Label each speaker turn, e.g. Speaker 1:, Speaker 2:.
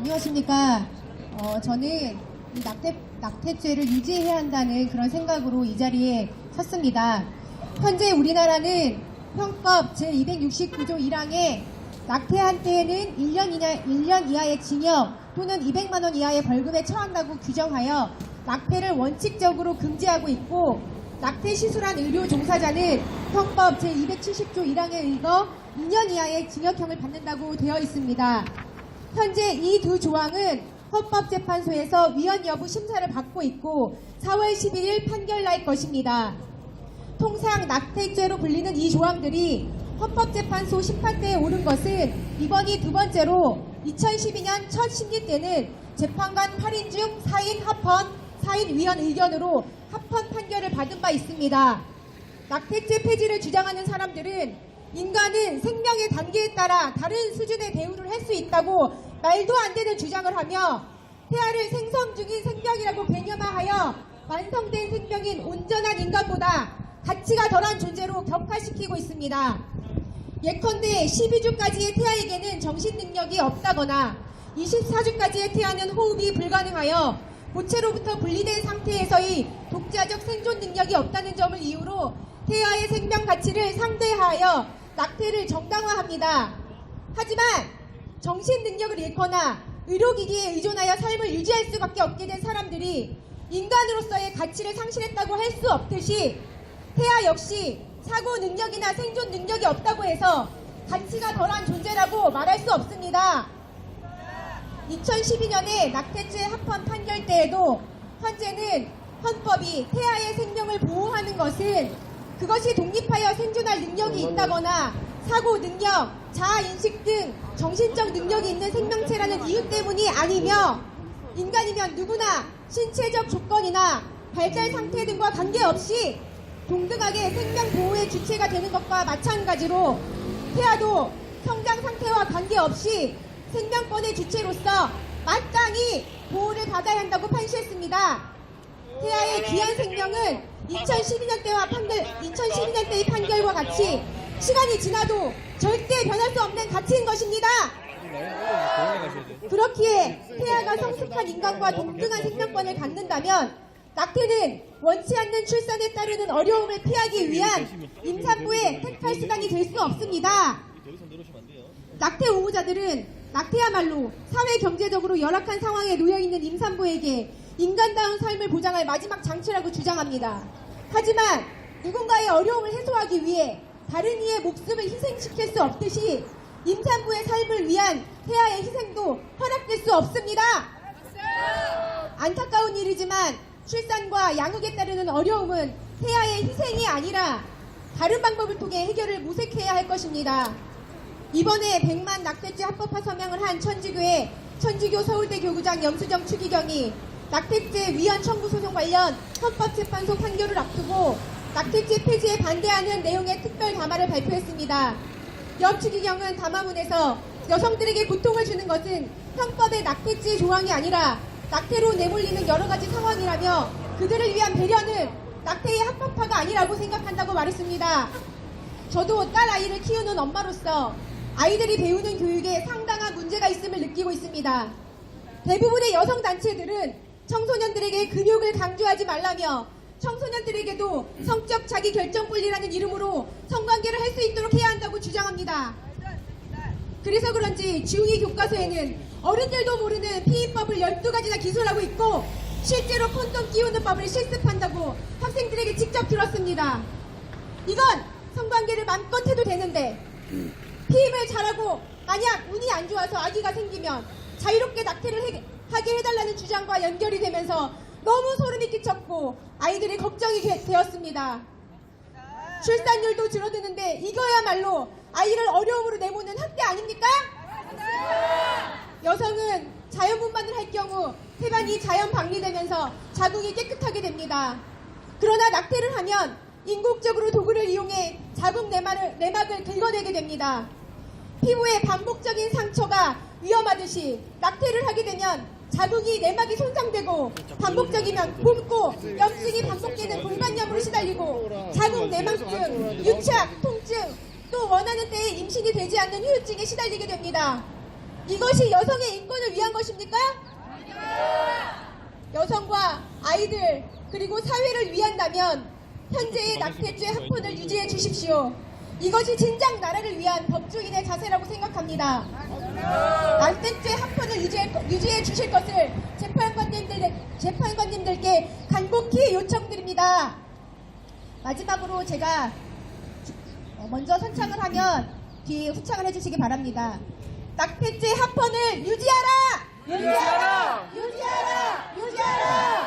Speaker 1: 안녕하십니까. 저는 이 낙태죄를 유지해야 한다는 그런 생각으로 이 자리에 섰습니다. 현재 우리나라는 형법 제269조 1항에 낙태한 때에는 1년 이하의 징역 또는 200만 원 이하의 벌금에 처한다고 규정하여 낙태를 원칙적으로 금지하고 있고, 낙태 시술한 의료 종사자는 형법 제270조 1항에 의거 2년 이하의 징역형을 받는다고 되어 있습니다. 현재 이 두 조항은 헌법재판소에서 위헌 여부 심사를 받고 있고 4월 11일 판결 날 것입니다. 통상 낙태죄로 불리는 이 조항들이 헌법재판소 심판대에 오른 것은 이번이 두 번째로 2012년 첫 심리 때는 재판관 8인 중 4인 합헌, 4인 위헌 의견으로 합헌 판결을 받은 바 있습니다. 낙태죄 폐지를 주장하는 사람들은 인간은 생명의 단계에 따라 다른 수준의 대우를 할 수 있다고 말도 안 되는 주장을 하며, 태아를 생성 중인 생명이라고 개념화하여 완성된 생명인 온전한 인간보다 가치가 덜한 존재로 격화시키고 있습니다. 예컨대 12주까지의 태아에게는 정신 능력이 없다거나 24주까지의 태아는 호흡이 불가능하여 모체로부터 분리된 상태에서의 독자적 생존 능력이 없다는 점을 이유로 태아의 생명 가치를 상대하여 낙태를 정당화합니다. 하지만 정신 능력을 잃거나 의료기기에 의존하여 삶을 유지할 수밖에 없게 된 사람들이 인간으로서의 가치를 상실했다고 할 수 없듯이 태아 역시 사고 능력이나 생존 능력이 없다고 해서 가치가 덜한 존재라고 말할 수 없습니다. 2012년에 낙태죄 합헌 판결 때에도 헌재는 헌법이 태아의 생명을 보호하는 것은 그것이 독립하여 생존할 능력이 있다거나 사고 능력, 자아인식 등 정신적 능력이 있는 생명체라는 이유 때문이 아니며, 인간이면 누구나 신체적 조건이나 발달 상태 등과 관계없이 동등하게 생명 보호의 주체가 되는 것과 마찬가지로 태아도 성장 상태와 관계없이 생명권의 주체로서 마땅히 보호를 받아야 한다고 판시했습니다. 태아의 귀한 생명은 2012년 때의 판결과 같이 시간이 지나도 절대 변할 수 없는 가치인 것입니다. 그렇기에 태아가 성숙한 인간과 동등한 생명권을 갖는다면 낙태는 원치 않는 출산에 따르는 어려움을 피하기 위한 임산부의 택할 수단이 될 수 없습니다. 낙태 옹호자들은 낙태야말로 사회 경제적으로 열악한 상황에 놓여있는 임산부에게 인간다운 삶을 보장할 마지막 장치라고 주장합니다. 하지만 누군가의 어려움을 해소하기 위해 다른 이의 목숨을 희생시킬 수 없듯이 임산부의 삶을 위한 태아의 희생도 허락될 수 없습니다. 안타까운 일이지만 출산과 양육에 따르는 어려움은 태아의 희생이 아니라 다른 방법을 통해 해결을 모색해야 할 것입니다. 이번에 100만 낙태죄 합법화 서명을 한 천주교 서울대 교구장 염수정 추기경이 낙태죄 위헌 청구 소송 관련 헌법재판소 판결을 앞두고 낙태죄 폐지에 반대하는 내용의 특별 담화를 발표했습니다. 염 추기경은 담화문에서 여성들에게 고통을 주는 것은 형법의 낙태죄 조항이 아니라 낙태로 내몰리는 여러 가지 상황이라며 그들을 위한 배려는 낙태의 합법화가 아니라고 생각한다고 말했습니다. 저도 딸 아이를 키우는 엄마로서 아이들이 배우는 교육에 상당한 문제가 있음을 느끼고 있습니다. 대부분의 여성단체들은 청소년들에게 금욕을 강조하지 말라며 청소년들에게도 성적 자기결정권리라는 이름으로 성관계를 할 수 있도록 해야 한다고 주장합니다. 그래서 그런지 중2 교과서에는 어른들도 모르는 피임법을 12가지나 기술하고 있고 실제로 콘돔 끼우는 법을 실습한다고 학생들에게 직접 들었습니다. 이건 성관계를 맘껏 해도 되는데 피임을 잘하고 만약 운이 안 좋아서 아기가 생기면 자유롭게 낙태를 하게 해달라는 주장과 연결이 되면서 너무 소름이 끼쳤고 아이들이 걱정이 되었습니다. 출산율도 줄어드는데 이거야말로 아이를 어려움으로 내모는 학대 아닙니까? 여성은 자연분만을 할 경우 태반이 자연 방리되면서 자궁이 깨끗하게 됩니다. 그러나 낙태를 하면 인공적으로 도구를 이용해 자궁 내막을 긁어내게 됩니다. 피부에 반복적인 상처가 위험하듯이 낙태를 하게 되면 자궁이 내막이 손상되고 반복적이면 붓고 염증이 반복되는 골반염으로 시달리고 자궁 내막증, 유착, 통증, 또 원하는 때에 임신이 되지 않는 후유증에 시달리게 됩니다. 이것이 여성의 인권을 위한 것입니까? 여성과 아이들 그리고 사회를 위한다면 현재의 낙태죄 합헌을 유지해 주십시오. 이것이 진작 나라를 위한 법조인의 자세라고 생각합니다. 낙태죄 합헌을 유지해 주실 것을 재판관님들께 간곡히 요청드립니다. 마지막으로 제가 먼저 선창을 하면 뒤에 후창을 해주시기 바랍니다. 낙태죄 합헌을 유지하라!
Speaker 2: 유지하라!
Speaker 1: 유지하라! 유지하라!